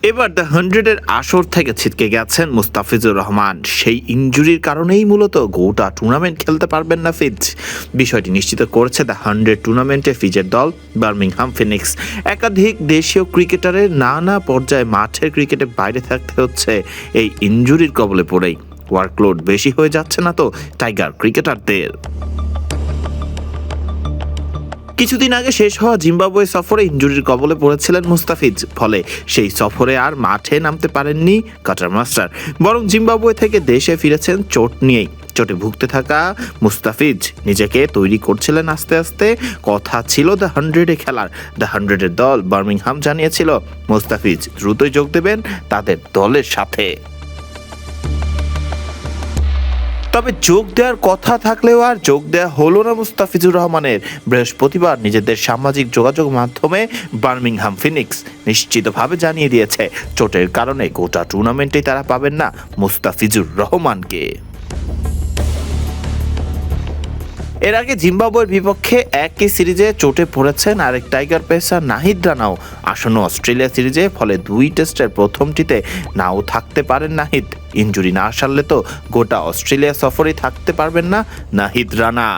এবার দ্য 100-এর আসর থেকে ছিটকে গেছেন মুস্তাফিজুর রহমান। সেই ইনজুরির কারণেই মূলত গোটা টুর্নামেন্ট খেলতে পারবেন না ফিজ। বিষয়টি নিশ্চিত করেছে দ্য 100 টুর্নামেন্টে ফিজের দল বার্মিংহাম ফিনিক্স। একাধিক দেশীয় ক্রিকেটারের নানা পর্যায়ে মাঠের ক্রিকেটে বাইরে থাকতে হচ্ছে এই ইনজুরির কবলে পড়েই। ওয়ার্কলোড বেশি হয়ে যাচ্ছে না তো টাইগার ক্রিকেটারদের? কিছুদিন আগে শেষ হওয়া জিম্বাবুয়ে সফরে ইনজুরির কবলে পড়েছিলেন মুস্তাফিজ, ফলে সেই সফরে আর মাঠে নামতে পারেননি কাটার মাস্টার। বরং জিম্বাবুয়ে থেকে দেশে ফিরেছেন চোট নিয়েই। চোটে ভুগতে থাকা মুস্তাফিজ নিজেকে তৈরি করছিলেন আস্তে আস্তে। কথা ছিল দ্য 100-এ খেলার। দ্য 100-এর দল বার্মিংহাম জানিয়েছিল মুস্তাফিজ দ্রুতই যোগ দেবেন তাদের দলের সাথে। তবে যোগ দেওয়ার কথা থাকলেও আর যোগ দেওয়া হলো না মুস্তাফিজুর রহমানের। বৃহস্পতিবার নিজেদের সামাজিক যোগাযোগ মাধ্যমে বার্মিংহাম ফিনিক্স নিশ্চিতভাবে জানিয়ে দিয়েছে চোটের কারণে গোটা টুর্নামেন্টেই তারা পাবেন না মুস্তাফিজুর রহমানকে। এর আগে জিম্বাবুয়ের বিপক্ষে একই সিরিজে চোটে পড়েছেন আরেক টাইগার পেসার নাহিদ রানাও আসন্ন অস্ট্রেলিয়া সিরিজে। ফলে দুই টেস্টের প্রথমটিতে নাও থাকতে পারেন নাহিদ। ইনজুরি না সারলে তো গোটা অস্ট্রেলিয়া সফরেই থাকতে পারবেন না নাহিদ রানা।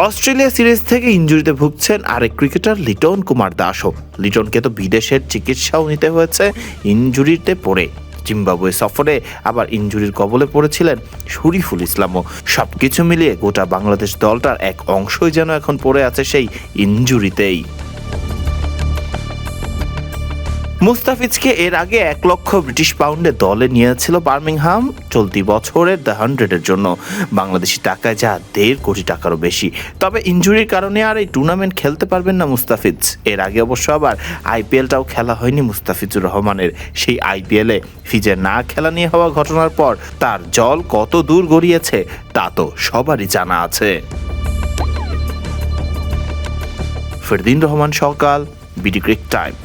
অস্ট্রেলিয়া সিরিজ থেকে ইনজুরিতে ভুগছেন আরেক ক্রিকেটার লিটন কুমার দাসও। লিটনকে তো বিদেশের চিকিৎসাও নিতে হয়েছে ইনজুরিতে পড়ে। জিম্বাবুয়ে সফরে আবার ইনজুরির কবলে পড়েছিলেন শরীফুল ইসলামও। সবকিছু মিলিয়ে গোটা বাংলাদেশ দলটার এক অংশই যেন এখন পড়ে আছে সেই ইনজুরিতেই। মুস্তাফিজকে এর আগে 1 লক্ষ ব্রিটিশ পাউন্ডে দলে নিয়েছিল বার্মিংহাম চলতি বছরের দ্য 100-এর জন্য, বাংলাদেশি টাকায় যা 1.5 কোটি টাকারও বেশি। তবে ইনজুরির কারণে আর এই টুর্নামেন্ট খেলতে পারবেন না মুস্তাফিজ। এর আগে অবশ্য আবার আইপিএলটাও খেলা হয়নি মুস্তাফিজুর রহমানের। সেই আইপিএলে ফিজের না খেলা নিয়ে হওয়া ঘটনার পর তার জল কত দূর গড়িয়েছে তা তো সবারই জানা আছে। ফরদিন রহমান সকাল, বিডি ক্রিক টাইম।